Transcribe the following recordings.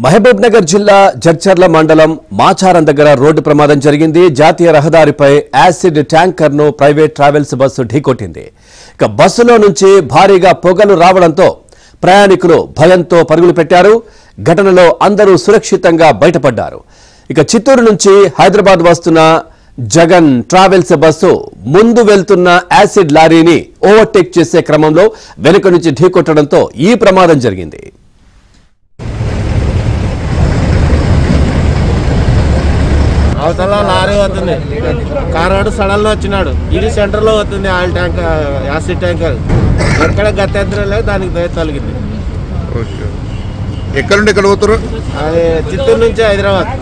మహబూబ్ నగర్ జిల్లా జడ్చర్ల మండలం మాచారం దగ్గర రోడ్డు ప్రమాదం జరిగింది. జాతీయ రహదారిపై యాసిడ్ ట్యాంకర్ ను ప్రైవేట్ ట్రావెల్స్ బస్సు ఢీకొట్టింది. ఇక బస్సులో నుంచి భారీగా పొగలు రావడంతో ప్రయాణికులు భయంతో పరుగులు పెట్టారు. ఘటనలో అందరూ సురక్షితంగా బయటపడ్డారు. ఇక చిత్తూరు నుంచి హైదరాబాద్ వస్తున్న జగన్ ట్రావెల్స్ బస్సు ముందు వెళ్తున్న యాసిడ్ లారీని ఓవర్టేక్ చేసే క్రమంలో వెనుక నుంచి ఢీకొట్టడంతో ఈ ప్రమాదం జరిగింది. అవతల లారీ వస్తుంది, కారు సడన్లో వచ్చినాడు. ఇది సెంటర్లో వస్తుంది ఆయిల్ ట్యాంకర్, యాసిడ్ ట్యాంకర్. ఎక్కడ గత్యంతరం లేదు, దానికి దయ తొలగింది. ఎక్కడ నుండి ఎక్కడ పోతారు? అది చిత్తూరు నుంచి హైదరాబాద్.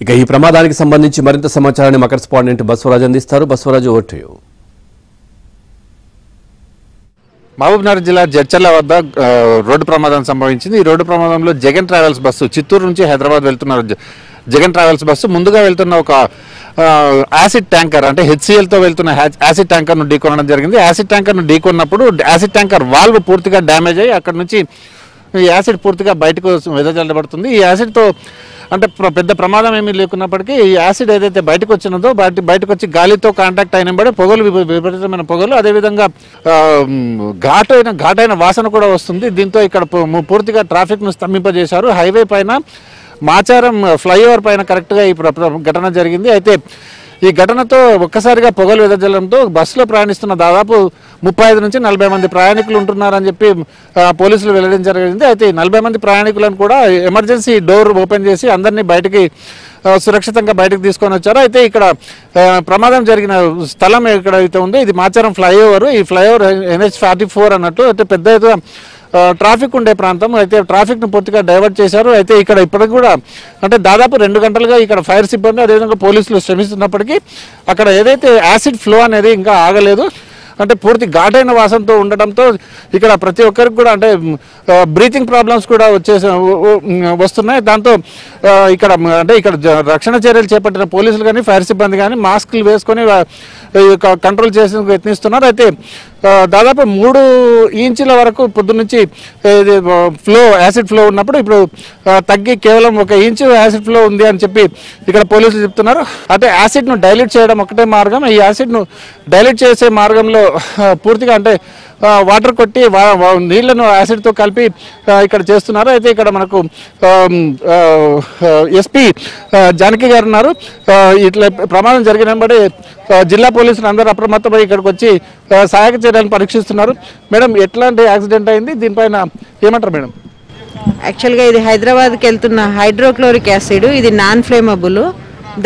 ఇక ఈ ప్రమాదానికి సంబంధించి మరింత సమాచారాన్ని మా కరెస్పాండెంట్ బసవరాజు అందిస్తారు. Basavaraju, over to you. Mahabubnagar జిల్లా జడ్చర్ల వద్ద రోడ్డు ప్రమాదం సంభవించింది. ఈ రోడ్డు ప్రమాదంలో జగన్ ట్రావెల్స్ బస్సు చిత్తూరు నుంచి హైదరాబాద్ వెళ్తున్నారు. జగన్ ట్రావెల్స్ బస్సు ముందుగా వెళ్తున్న ఒక యాసిడ్ ట్యాంకర్, అంటే హెచ్సిఎల్తో వెళ్తున్న యాసిడ్ ట్యాంకర్ను ఢీకొనడం జరిగింది. యాసిడ్ ట్యాంకర్ను ఢీకొన్నప్పుడు యాసిడ్ ట్యాంకర్ వాల్వ్ పూర్తిగా డ్యామేజ్ అయ్యి అక్కడ నుంచి ఈ యాసిడ్ పూర్తిగా బయటకు వెదజల్లబడుతుంది. ఈ యాసిడ్తో అంటే పెద్ద ప్రమాదం ఏమీ లేకున్నప్పటికీ ఈ యాసిడ్ ఏదైతే బయటకు వచ్చినదో బయటకు వచ్చి గాలితో కాంటాక్ట్ అయినబడి పొగలు, విపరీతమైన పొగలు, అదేవిధంగా ఘాటైన వాసన కూడా వస్తుంది. దీంతో ఇక్కడ పూర్తిగా ట్రాఫిక్ను స్తంభింపజేశారు. హైవే పైన మాచారం ఫ్లైఓవర్ పైన కరెక్ట్గా ఈ ఘటన జరిగింది. అయితే ఈ ఘటనతో ఒక్కసారిగా పొగలు వెదజల్లడంతో బస్సులో ప్రయాణిస్తున్న దాదాపు 35 నుంచి 40 మంది ప్రయాణికులు ఉంటున్నారని చెప్పి పోలీసులు వెల్లడించడం జరిగింది. అయితే 40 మంది ప్రయాణికులను కూడా ఎమర్జెన్సీ డోర్ ఓపెన్ చేసి అందరినీ బయటికి సురక్షితంగా బయటకు తీసుకొని వచ్చారు. అయితే ఇక్కడ ప్రమాదం జరిగిన స్థలం ఎక్కడైతే ఉందో ఇది మాచారం ఫ్లైఓవర్. ఈ ఫ్లైఓవర్ NH44 అన్నట్టు, అంటే పెద్ద ఎత్తున ట్రాఫిక్ ఉండే ప్రాంతం. అయితే ట్రాఫిక్ను పూర్తిగా డైవర్ట్ చేశారు. అయితే ఇక్కడ ఇప్పటికి కూడా అంటే దాదాపు 2 గంటలుగా ఇక్కడ ఫైర్ సిబ్బంది అదేవిధంగా పోలీసులు శ్రమిస్తున్నప్పటికీ అక్కడ ఏదైతే యాసిడ్ ఫ్లో అనేది ఇంకా ఆగలేదు. అంటే పూర్తి ఘాటైన వాసనతో ఉండటంతో ఇక్కడ ప్రతి ఒక్కరికి కూడా అంటే బ్రీతింగ్ ప్రాబ్లమ్స్ కూడా వస్తున్నాయి. దాంతో ఇక్కడ అంటే ఇక్కడ రక్షణ చర్యలు చేపట్టిన పోలీసులు కానీ ఫైర్ సిబ్బంది కానీ మాస్కులు వేసుకొని కంట్రోల్ చేసేందుకు యత్నిస్తున్నారు. అయితే దాదాపు 3 ఇంచుల వరకు పొద్దున్నుంచి యాసిడ్ ఫ్లో ఉన్నప్పుడు ఇప్పుడు తగ్గి కేవలం 1 ఇంచు యాసిడ్ ఫ్లో ఉంది అని చెప్పి ఇక్కడ పోలీసులు చెప్తున్నారు. అంటే యాసిడ్ను డైల్యూట్ చేయడం ఒకటే మార్గం. ఈ యాసిడ్ను డైల్యూట్ చేసే మార్గంలో పూర్తిగా అంటే వాటర్ కొట్టి నీళ్లను యాసిడ్తో కలిపి ఇక్కడ చేస్తున్నారు. అయితే ఇక్కడ మనకు ఎస్పీ జానకి గారు ఉన్నారు. ఇట్లా ప్రమాదం జరిగినప్పుడు జిల్లా పోలీసులు అందరూ అప్రమత్తమై ఇక్కడికి వచ్చి సహాయక చర్యలను పరీక్షిస్తున్నారు. మేడం, ఎట్లాంటి యాక్సిడెంట్ అయింది, దీనిపైన ఏమంటారు మేడం? యాక్చువల్గా ఇది హైదరాబాద్కి వెళ్తున్న హైడ్రోక్లోరిక్ యాసిడ్, ఇది నాన్ ఫ్లేమబుల్.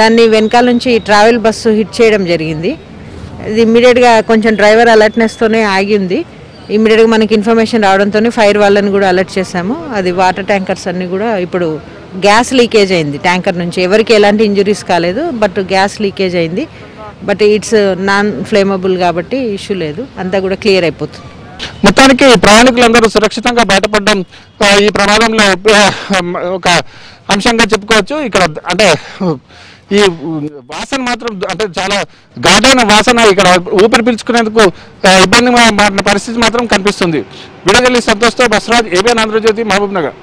దాన్ని వెనకాల నుంచి ట్రావెల్ బస్సు హిట్ చేయడం జరిగింది. ఇది ఇమ్మీడియట్గా కొంచెం డ్రైవర్ అలర్ట్నెస్తోనే ఆగి ఉంది. ఇమ్మీడియట్గా మనకి ఇన్ఫర్మేషన్ రావడంతో ఫైర్ వాళ్ళని కూడా అలర్ట్ చేశాము. అది వాటర్ ట్యాంకర్స్ అన్నీ కూడా ఇప్పుడు గ్యాస్ లీకేజ్ అయింది ట్యాంకర్ నుంచి. ఎవరికి ఎలాంటి ఇంజురీస్ కాలేదు, బట్ గ్యాస్ లీకేజ్ అయింది. బట్ ఇట్స్ నాన్ ఫ్లేమబుల్ కాబట్టి ఇష్యూ లేదు, అంతా కూడా క్లియర్ అయిపోతుంది. మొత్తానికి ప్రయాణికులందరూ సురక్షితంగా బయటపడడం ఈ ప్రమాదంలో ఒక అంశంగా చెప్పుకోవచ్చు. ఇక్కడ అంటే ఈ వాసన మాత్రం అంటే చాలా ఘాటైన వాసన, ఇక్కడ ఊపిరి పీల్చుకునేందుకు ఇబ్బంది పరిస్థితి మాత్రం కనిపిస్తుంది. వీడియో జర్నలిస్ట్ సంతోష్తో బసవరాజ్, ABN ఆంధ్రజ్యోతి, మహబూబ్ నగర్.